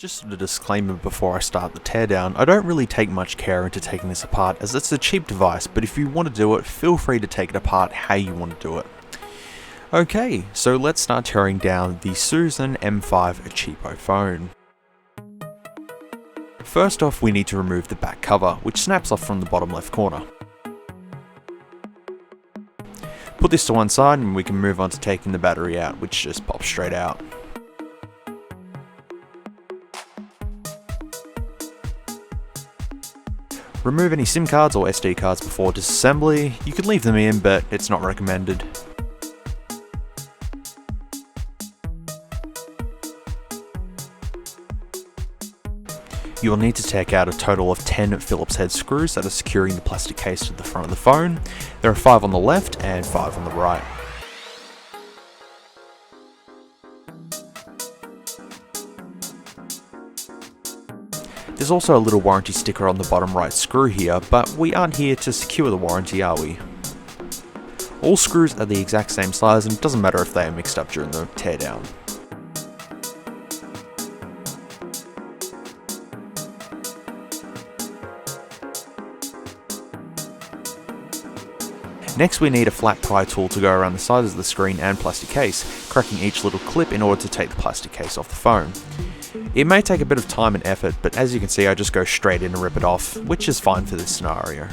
Just a disclaimer before I start the teardown, I don't really take much care into taking this apart as it's a cheap device, but if you want to do it, feel free to take it apart how you want to do it. Okay, so let's start tearing down the Susan M5 cheapo phone. First off, we need to remove the back cover, which snaps off from the bottom left corner. Put this to one side and we can move on to taking the battery out, which just pops straight out. Remove any SIM cards or SD cards before disassembly. You can leave them in, but it's not recommended. You will need to take out a total of 10 Phillips head screws that are securing the plastic case to the front of the phone. There are 5 on the left and 5 on the right. There's also a little warranty sticker on the bottom right screw here, but we aren't here to secure the warranty, are we? All screws are the exact same size and it doesn't matter if they are mixed up during the teardown. Next we need a flat pry tool to go around the sides of the screen and plastic case, cracking each little clip in order to take the plastic case off the phone. It may take a bit of time and effort, but as you can see I just go straight in and rip it off, which is fine for this scenario.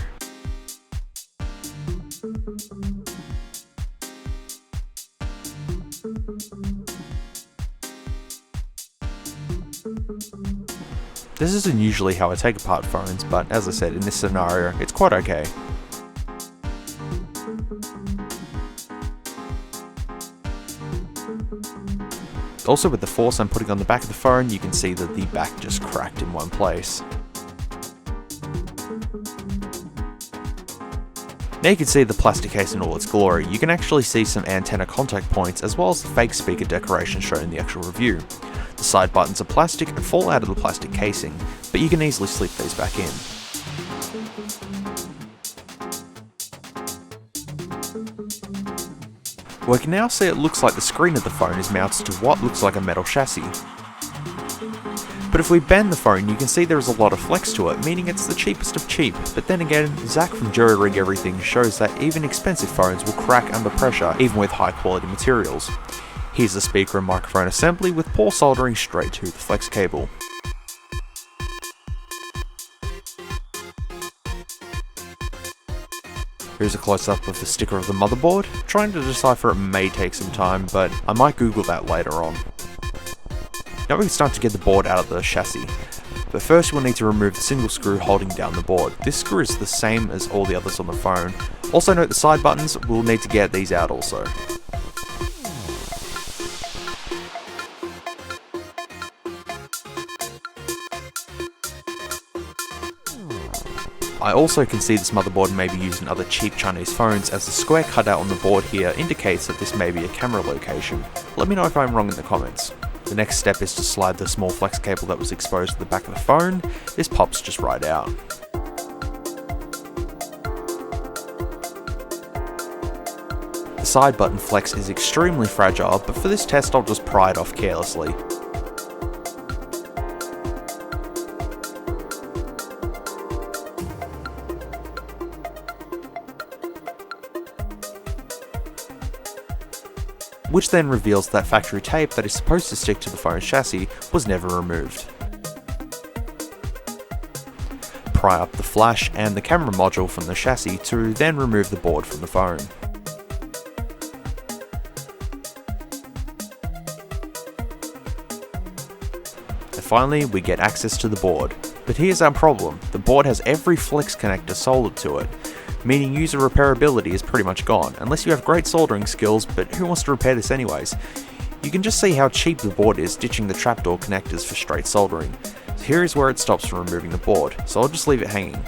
This isn't usually how I take apart phones, but as I said, in this scenario, it's quite okay. Also, with the force I'm putting on the back of the phone, you can see that the back just cracked in one place. Now you can see the plastic case in all its glory. You can actually see some antenna contact points as well as the fake speaker decoration shown in the actual review. The side buttons are plastic and fall out of the plastic casing, but you can easily slip these back in. We can now see it looks like the screen of the phone is mounted to what looks like a metal chassis. But if we bend the phone, you can see there is a lot of flex to it, meaning it's the cheapest of cheap. But then again, Zach from Jerry Rig Everything shows that even expensive phones will crack under pressure, even with high quality materials. Here's the speaker and microphone assembly with poor soldering straight to the flex cable. Here's a close-up of the sticker of the motherboard. Trying to decipher it may take some time, but I might Google that later on. Now we can start to get the board out of the chassis, but first we'll need to remove the single screw holding down the board. This screw is the same as all the others on the phone. Also note the side buttons, we'll need to get these out also. I also can see this motherboard may be used in other cheap Chinese phones, as the square cutout on the board here indicates that this may be a camera location. Let me know if I'm wrong in the comments. The next step is to slide the small flex cable that was exposed to the back of the phone. This pops just right out. The side button flex is extremely fragile, but for this test I'll just pry it off carelessly. Which then reveals that factory tape that is supposed to stick to the phone's chassis was never removed. Pry up the flash and the camera module from the chassis to then remove the board from the phone. And finally, we get access to the board. But here's our problem, the board has every flex connector soldered to it, meaning user repairability is pretty much gone, unless you have great soldering skills, but who wants to repair this anyways? You can just see how cheap the board is ditching the trapdoor connectors for straight soldering. So here is where it stops from removing the board, so I'll just leave it hanging.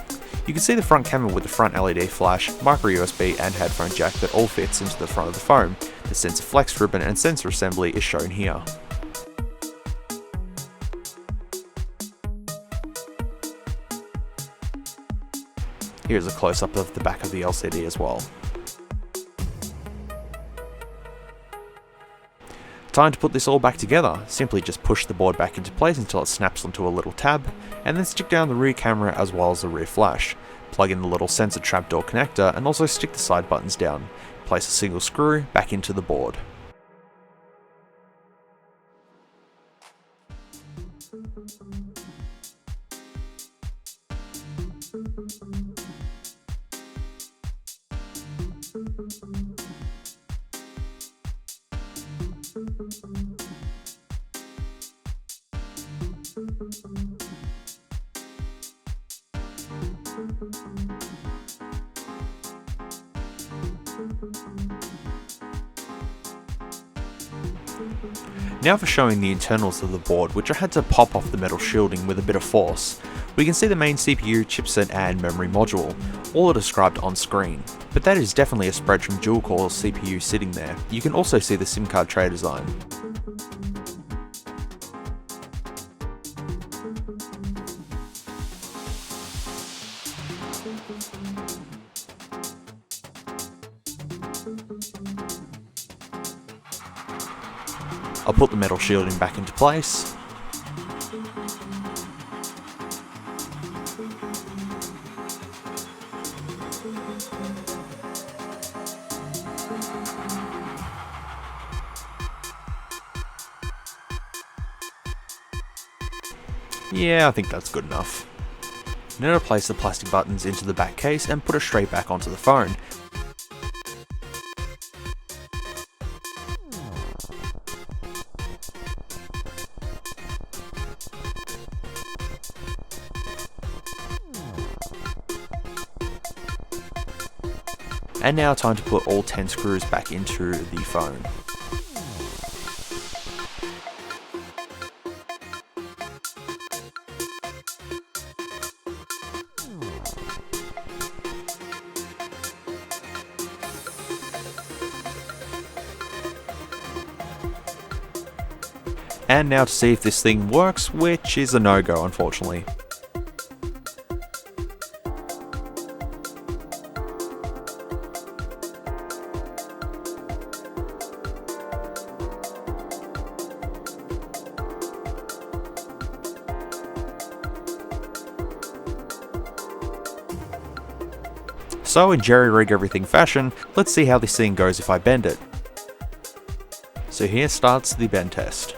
You can see the front camera with the front LED flash, micro USB and headphone jack that all fits into the front of the phone. The sensor flex ribbon and sensor assembly is shown here. Here's a close-up of the back of the LCD as well. Time to put this all back together. Simply just push the board back into place until it snaps onto a little tab, and then stick down the rear camera as well as the rear flash. Plug in the little sensor trapdoor connector and also stick the side buttons down. Place a single screw back into the board. Now for showing the internals of the board, which I had to pop off the metal shielding with a bit of force. We can see the main CPU, chipset and memory module, all are described on screen, but that is definitely a spread from dual-core CPU sitting there. You can also see the SIM card tray design. I'll put the metal shielding back into place. Yeah, I think that's good enough. Now to place the plastic buttons into the back case and put it straight back onto the phone. And now time to put all 10 screws back into the phone. And now to see if this thing works, which is a no-go unfortunately. So in jerry-rig everything fashion, let's see how this thing goes if I bend it. So here starts the bend test.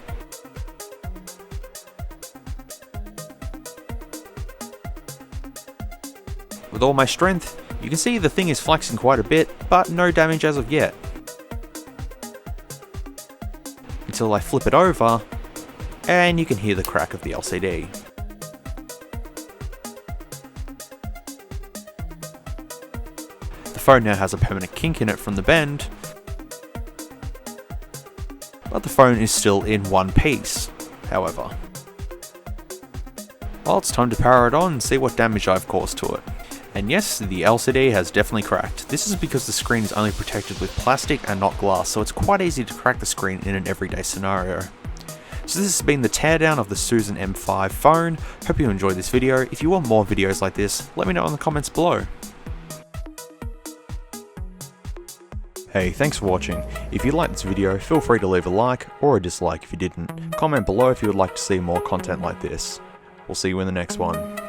With all my strength, you can see the thing is flexing quite a bit, but no damage as of yet. Until I flip it over, and you can hear the crack of the LCD. The phone now has a permanent kink in it from the bend, but the phone is still in one piece, however. Well, it's time to power it on and see what damage I've caused to it. And yes, the LCD has definitely cracked. This is because the screen is only protected with plastic and not glass, so it's quite easy to crack the screen in an everyday scenario. So this has been the teardown of the Susan M5 phone. Hope you enjoyed this video. If you want more videos like this, let me know in the comments below. Hey, thanks for watching. If you liked this video, feel free to leave a like or a dislike if you didn't. Comment below if you would like to see more content like this. We'll see you in the next one.